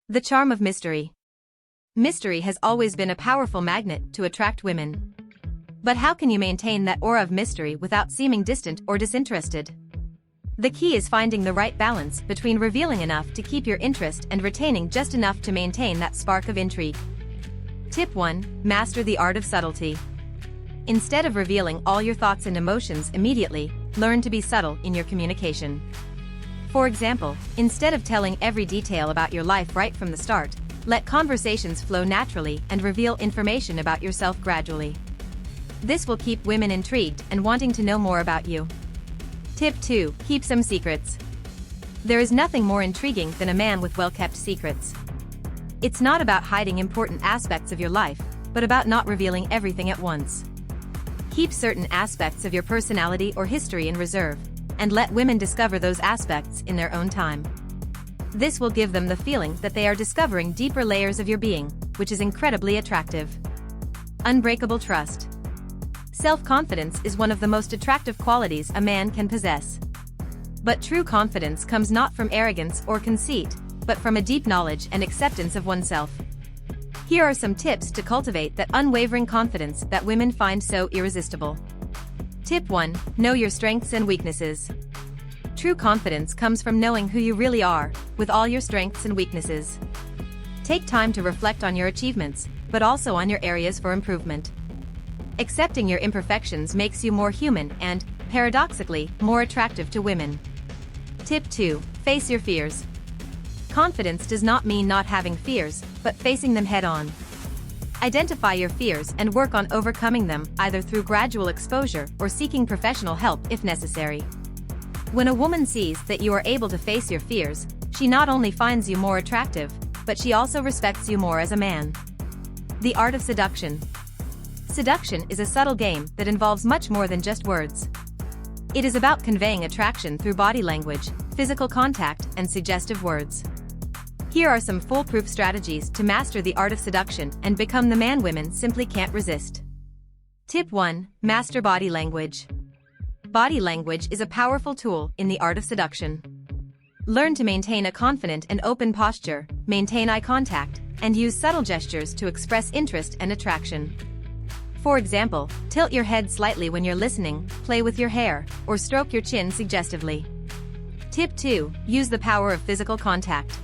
The charm of mystery. Mystery has always been a powerful magnet to attract women. But how can you maintain that aura of mystery without seeming distant or disinterested? The key is finding the right balance between revealing enough to keep your interest and retaining just enough to maintain that spark of intrigue. Tip 1. Master the art of subtlety. Instead of revealing all your thoughts and emotions immediately, learn to be subtle in your communication. For example, instead of telling every detail about your life right from the start, let conversations flow naturally and reveal information about yourself gradually. This will keep women intrigued and wanting to know more about you. Tip 2. Keep some secrets. There is nothing more intriguing than a man with well-kept secrets. It's not about hiding important aspects of your life, but about not revealing everything at once. Keep certain aspects of your personality or history in reserve, and let women discover those aspects in their own time. This will give them the feeling that they are discovering deeper layers of your being, which is incredibly attractive. Unbreakable trust. Self-confidence is one of the most attractive qualities a man can possess. But true confidence comes not from arrogance or conceit, but from a deep knowledge and acceptance of oneself. Here are some tips to cultivate that unwavering confidence that women find so irresistible. Tip 1. Know your strengths and weaknesses. True confidence comes from knowing who you really are, with all your strengths and weaknesses. Take time to reflect on your achievements, but also on your areas for improvement. Accepting your imperfections makes you more human and, paradoxically, more attractive to women. Tip 2. Face your fears. Confidence does not mean not having fears, but facing them head-on. Identify your fears and work on overcoming them, either through gradual exposure or seeking professional help if necessary. When a woman sees that you are able to face your fears, she not only finds you more attractive, but she also respects you more as a man. The art of seduction. Seduction is a subtle game that involves much more than just words. It is about conveying attraction through body language, physical contact, and suggestive words. Here are some foolproof strategies to master the art of seduction and become the man women simply can't resist. Tip 1. Master body language. Body language is a powerful tool in the art of seduction. Learn to maintain a confident and open posture, maintain eye contact, and use subtle gestures to express interest and attraction. For example, tilt your head slightly when you're listening, play with your hair, or stroke your chin suggestively. Tip 2. Use the power of physical contact.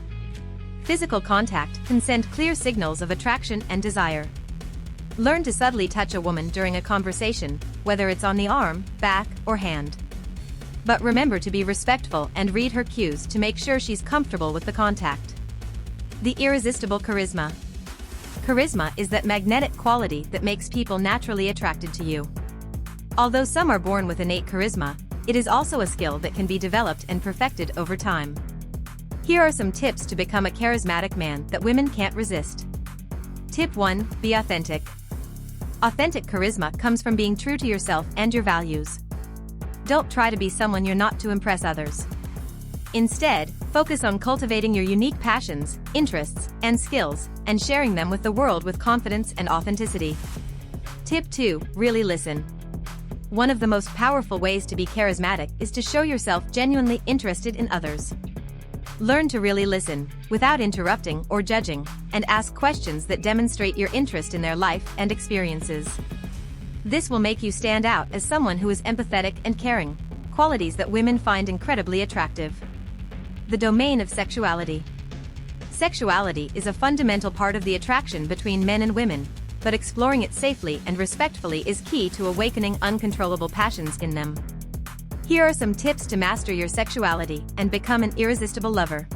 Physical contact can send clear signals of attraction and desire. Learn to subtly touch a woman during a conversation, whether it's on the arm, back, or hand. But remember to be respectful and read her cues to make sure she's comfortable with the contact. The irresistible charisma. Charisma is that magnetic quality that makes people naturally attracted to you. Although some are born with innate charisma, it is also a skill that can be developed and perfected over time. Here are some tips to become a charismatic man that women can't resist. Tip 1. Be authentic. Authentic charisma comes from being true to yourself and your values. Don't try to be someone you're not to impress others. Instead, focus on cultivating your unique passions, interests, and skills, and sharing them with the world with confidence and authenticity. Tip 2. Really listen. One of the most powerful ways to be charismatic is to show yourself genuinely interested in others. Learn to really listen, without interrupting or judging, and ask questions that demonstrate your interest in their life and experiences. This will make you stand out as someone who is empathetic and caring, qualities that women find incredibly attractive. The domain of sexuality. Sexuality is a fundamental part of the attraction between men and women, but exploring it safely and respectfully is key to awakening uncontrollable passions in them. Here are some tips to master your sexuality and become an irresistible lover.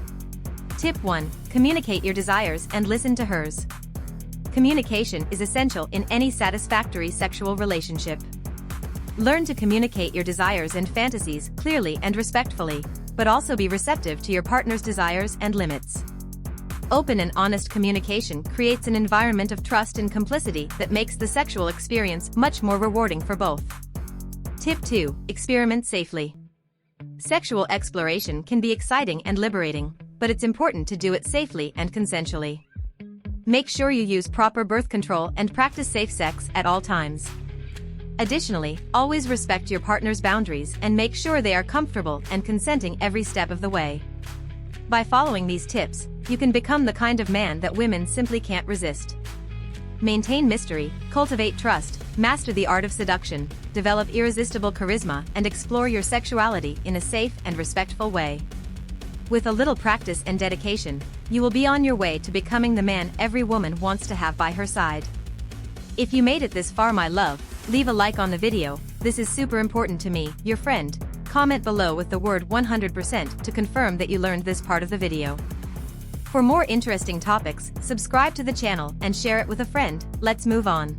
Tip 1. Communicate your desires and listen to hers. Communication is essential in any satisfactory sexual relationship. Learn to communicate your desires and fantasies clearly and respectfully, but also be receptive to your partner's desires and limits. Open and honest communication creates an environment of trust and complicity that makes the sexual experience much more rewarding for both. Tip 2. Experiment safely. Sexual exploration can be exciting and liberating, but it's important to do it safely and consensually. Make sure you use proper birth control and practice safe sex at all times. Additionally, always respect your partner's boundaries and make sure they are comfortable and consenting every step of the way. By following these tips, you can become the kind of man that women simply can't resist. Maintain mystery, cultivate trust, master the art of seduction, develop irresistible charisma, and explore your sexuality in a safe and respectful way. With a little practice and dedication, you will be on your way to becoming the man every woman wants to have by her side. If you made it this far, my love, leave a like on the video. This is super important to me, your friend. Comment below with the word 100% to confirm that you learned this part of the video. For more interesting topics, subscribe to the channel and share it with a friend. Let's move on.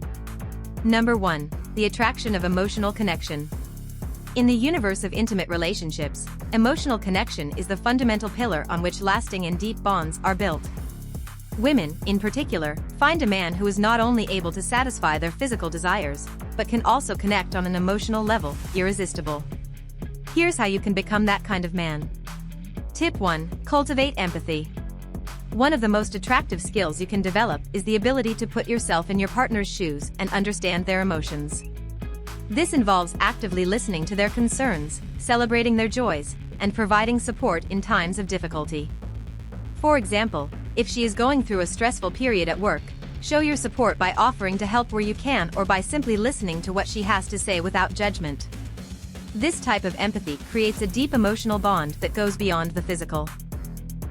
Number 1. The attraction of emotional connection. In the universe of intimate relationships, emotional connection is the fundamental pillar on which lasting and deep bonds are built. Women, in particular, find a man who is not only able to satisfy their physical desires, but can also connect on an emotional level, irresistible. Here's how you can become that kind of man. Tip 1. Cultivate empathy. One of the most attractive skills you can develop is the ability to put yourself in your partner's shoes and understand their emotions. This involves actively listening to their concerns, celebrating their joys, and providing support in times of difficulty. For example, if she is going through a stressful period at work, show your support by offering to help where you can or by simply listening to what she has to say without judgment. This type of empathy creates a deep emotional bond that goes beyond the physical.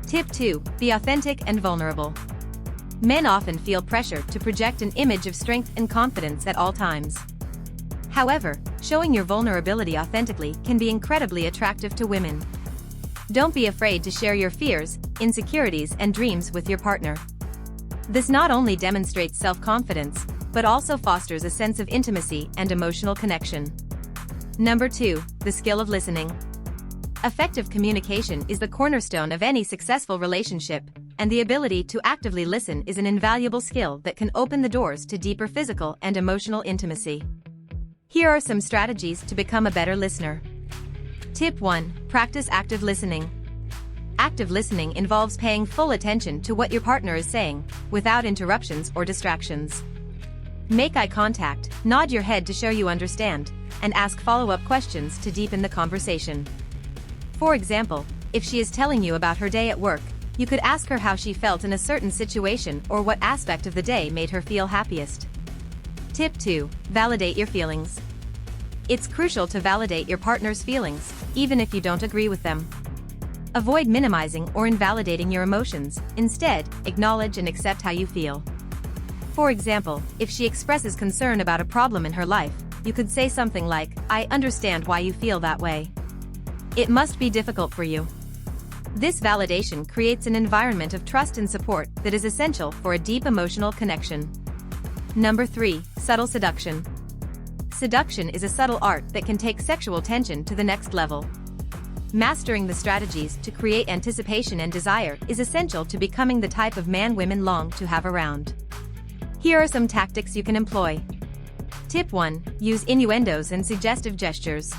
Tip 2. Be authentic and vulnerable. Men often feel pressure to project an image of strength and confidence at all times. However, showing your vulnerability authentically can be incredibly attractive to women. Don't be afraid to share your fears, insecurities, and dreams with your partner. This not only demonstrates self-confidence, but also fosters a sense of intimacy and emotional connection. Number 2. The skill of listening. Effective communication is the cornerstone of any successful relationship, and the ability to actively listen is an invaluable skill that can open the doors to deeper physical and emotional intimacy. Here are some strategies to become a better listener. Tip 1. Practice active listening. Active listening involves paying full attention to what your partner is saying, without interruptions or distractions. Make eye contact, nod your head to show you understand, and ask follow-up questions to deepen the conversation. For example, if she is telling you about her day at work, you could ask her how she felt in a certain situation or what aspect of the day made her feel happiest. Tip 2. Validate your feelings. It's crucial to validate your partner's feelings, even if you don't agree with them. Avoid minimizing or invalidating your emotions. Instead, acknowledge and accept how you feel. For example, if she expresses concern about a problem in her life, you could say something like, "I understand why you feel that way. It must be difficult for you." This validation creates an environment of trust and support that is essential for a deep emotional connection. Number 3. Subtle seduction. Seduction is a subtle art that can take sexual tension to the next level. Mastering the strategies to create anticipation and desire is essential to becoming the type of man women long to have around. Here are some tactics you can employ. Tip 1. Use innuendos and suggestive gestures.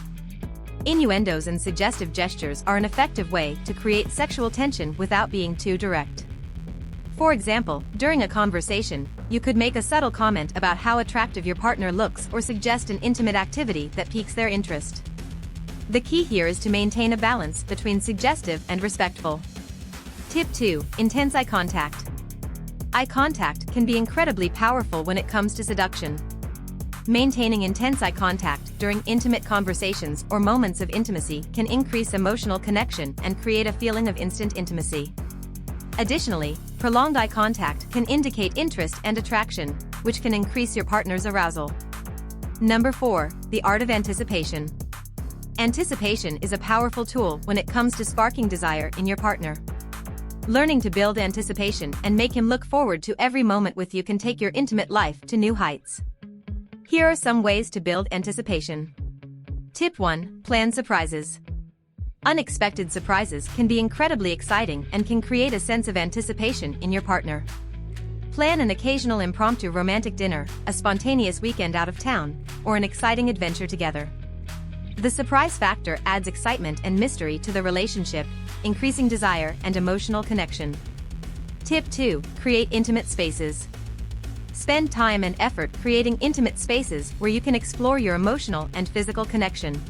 Innuendos and suggestive gestures are an effective way to create sexual tension without being too direct. For example, during a conversation, you could make a subtle comment about how attractive your partner looks or suggest an intimate activity that piques their interest. The key here is to maintain a balance between suggestive and respectful. Tip 2. Intense eye contact. Eye contact can be incredibly powerful when it comes to seduction. Maintaining intense eye contact during intimate conversations or moments of intimacy can increase emotional connection and create a feeling of instant intimacy. Additionally, prolonged eye contact can indicate interest and attraction, which can increase your partner's arousal. Number 4. The art of anticipation. Anticipation is a powerful tool when it comes to sparking desire in your partner. Learning to build anticipation and make him look forward to every moment with you can take your intimate life to new heights. Here are some ways to build anticipation. Tip 1. Plan surprises. Unexpected surprises can be incredibly exciting and can create a sense of anticipation in your partner. Plan an occasional impromptu romantic dinner, a spontaneous weekend out of town, or an exciting adventure together. The surprise factor adds excitement and mystery to the relationship, increasing desire and emotional connection. Tip 2. Create intimate spaces. Spend time and effort creating intimate spaces where you can explore your emotional and physical connection.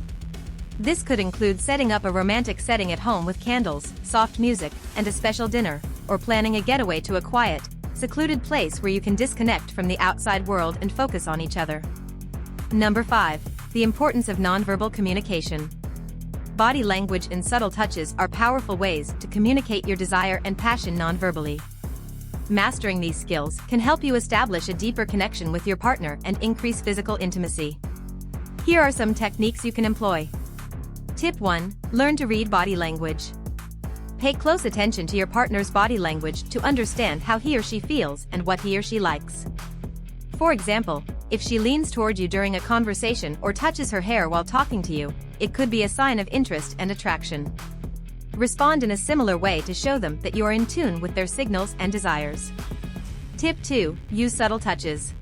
This could include setting up a romantic setting at home with candles, soft music, and a special dinner, or planning a getaway to a quiet, secluded place where you can disconnect from the outside world and focus on each other. Number 5. The importance of nonverbal communication. Body language and subtle touches are powerful ways to communicate your desire and passion nonverbally. Mastering these skills can help you establish a deeper connection with your partner and increase physical intimacy. Here are some techniques you can employ. Tip 1. Learn to read body language. Pay close attention to your partner's body language to understand how he or she feels and what he or she likes. For example, if she leans toward you during a conversation or touches her hair while talking to you, it could be a sign of interest and attraction. Respond in a similar way to show them that you are in tune with their signals and desires. Tip 2. Use subtle touches.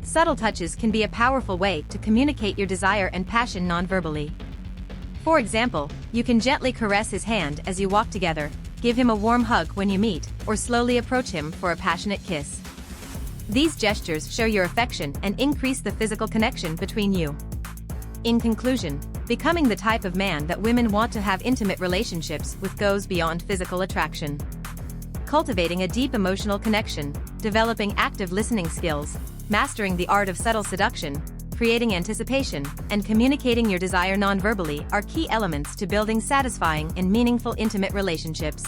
Subtle touches can be a powerful way to communicate your desire and passion nonverbally. For example, you can gently caress his hand as you walk together, give him a warm hug when you meet, or slowly approach him for a passionate kiss. These gestures show your affection and increase the physical connection between you. In conclusion, becoming the type of man that women want to have intimate relationships with goes beyond physical attraction. Cultivating a deep emotional connection, developing active listening skills, mastering the art of subtle seduction, creating anticipation, and communicating your desire nonverbally are key elements to building satisfying and meaningful intimate relationships.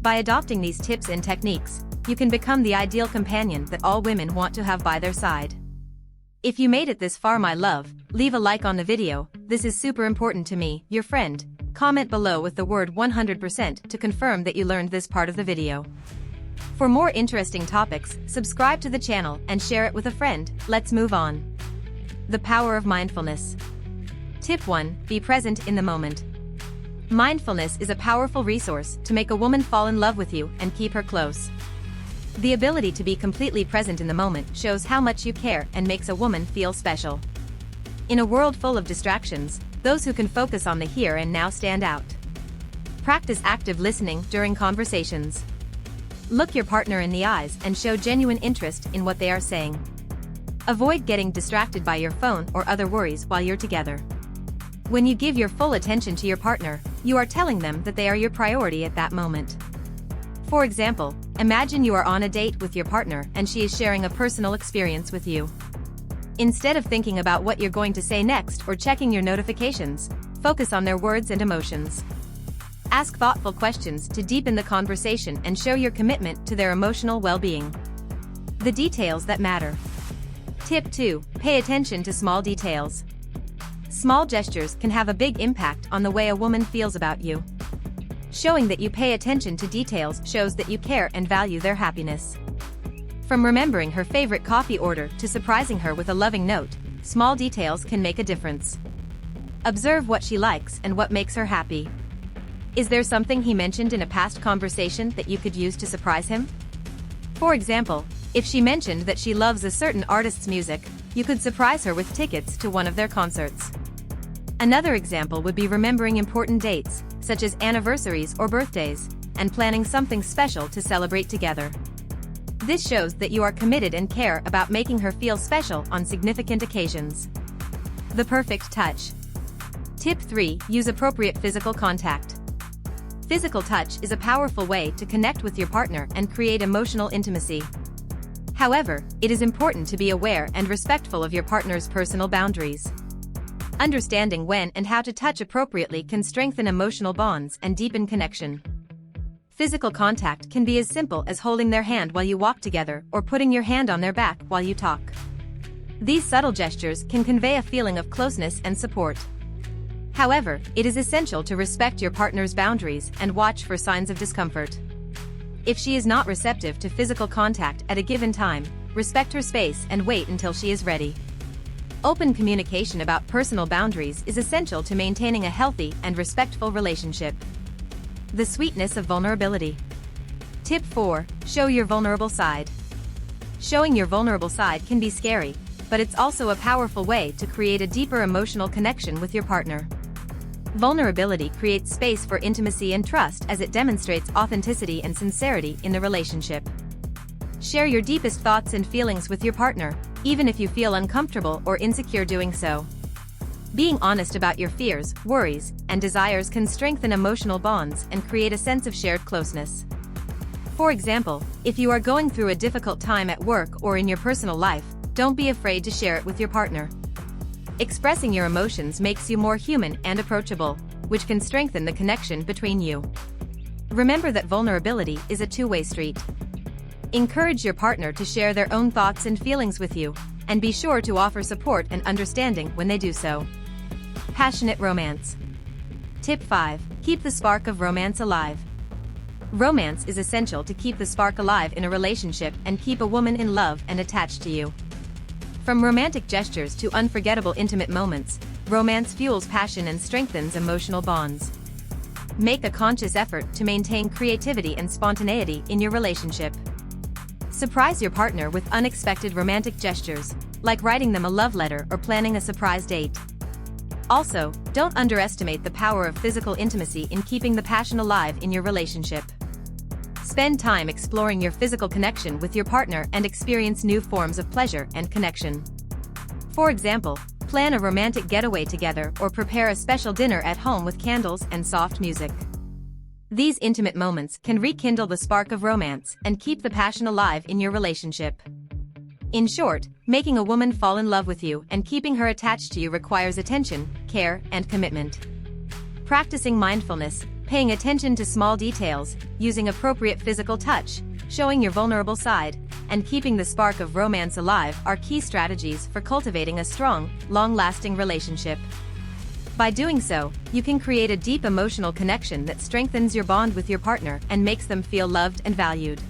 By adopting these tips and techniques, you can become the ideal companion that all women want to have by their side. If you made it this far, my love, leave a like on the video. This is super important to me, your friend. Comment below with the word 100% to confirm that you learned this part of the video. For more interesting topics, subscribe to the channel and share it with a friend. Let's move on. The power of mindfulness. Tip 1. Be present in the moment. Mindfulness is a powerful resource to make a woman fall in love with you and keep her close. The ability to be completely present in the moment shows how much you care and makes a woman feel special. In a world full of distractions, those who can focus on the here and now stand out. Practice active listening during conversations. Look your partner in the eyes and show genuine interest in what they are saying. Avoid getting distracted by your phone or other worries while you're together. When you give your full attention to your partner, you are telling them that they are your priority at that moment. For example, imagine you are on a date with your partner and she is sharing a personal experience with you. Instead of thinking about what you're going to say next or checking your notifications, focus on their words and emotions. Ask thoughtful questions to deepen the conversation and show your commitment to their emotional well-being. The details that matter. Tip 2. Pay attention to small details. Small gestures can have a big impact on the way a woman feels about you. Showing that you pay attention to details shows that you care and value their happiness. From remembering her favorite coffee order to surprising her with a loving note, small details can make a difference. Observe what she likes and what makes her happy. Is there something he mentioned in a past conversation that you could use to surprise him? For example, if she mentioned that she loves a certain artist's music, you could surprise her with tickets to one of their concerts. Another example would be remembering important dates, such as anniversaries or birthdays, and planning something special to celebrate together. This shows that you are committed and care about making her feel special on significant occasions. The perfect touch. Tip 3. Use appropriate physical contact. Physical touch is a powerful way to connect with your partner and create emotional intimacy. However, it is important to be aware and respectful of your partner's personal boundaries. Understanding when and how to touch appropriately can strengthen emotional bonds and deepen connection. Physical contact can be as simple as holding their hand while you walk together or putting your hand on their back while you talk. These subtle gestures can convey a feeling of closeness and support. However, it is essential to respect your partner's boundaries and watch for signs of discomfort. If she is not receptive to physical contact at a given time, respect her space and wait until she is ready. Open communication about personal boundaries is essential to maintaining a healthy and respectful relationship. The sweetness of vulnerability. Tip 4. Show your vulnerable side. Showing your vulnerable side can be scary, but it's also a powerful way to create a deeper emotional connection with your partner. Vulnerability creates space for intimacy and trust as it demonstrates authenticity and sincerity in the relationship. Share your deepest thoughts and feelings with your partner, even if you feel uncomfortable or insecure doing so. Being honest about your fears, worries, and desires can strengthen emotional bonds and create a sense of shared closeness. For example, if you are going through a difficult time at work or in your personal life, don't be afraid to share it with your partner. Expressing your emotions makes you more human and approachable, which can strengthen the connection between you. Remember that vulnerability is a two-way street. Encourage your partner to share their own thoughts and feelings with you, and be sure to offer support and understanding when they do so. Passionate romance. Tip 5. Keep the spark of romance alive. Romance is essential to keep the spark alive in a relationship and keep a woman in love and attached to you. From romantic gestures to unforgettable intimate moments, romance fuels passion and strengthens emotional bonds. Make a conscious effort to maintain creativity and spontaneity in your relationship. Surprise your partner with unexpected romantic gestures, like writing them a love letter or planning a surprise date. Also, don't underestimate the power of physical intimacy in keeping the passion alive in your relationship. Spend time exploring your physical connection with your partner and experience new forms of pleasure and connection. For example, plan a romantic getaway together or prepare a special dinner at home with candles and soft music. These intimate moments can rekindle the spark of romance and keep the passion alive in your relationship. In short, making a woman fall in love with you and keeping her attached to you requires attention, care, and commitment. Practicing mindfulness, paying attention to small details, using appropriate physical touch, showing your vulnerable side, and keeping the spark of romance alive are key strategies for cultivating a strong, long-lasting relationship. By doing so, you can create a deep emotional connection that strengthens your bond with your partner and makes them feel loved and valued.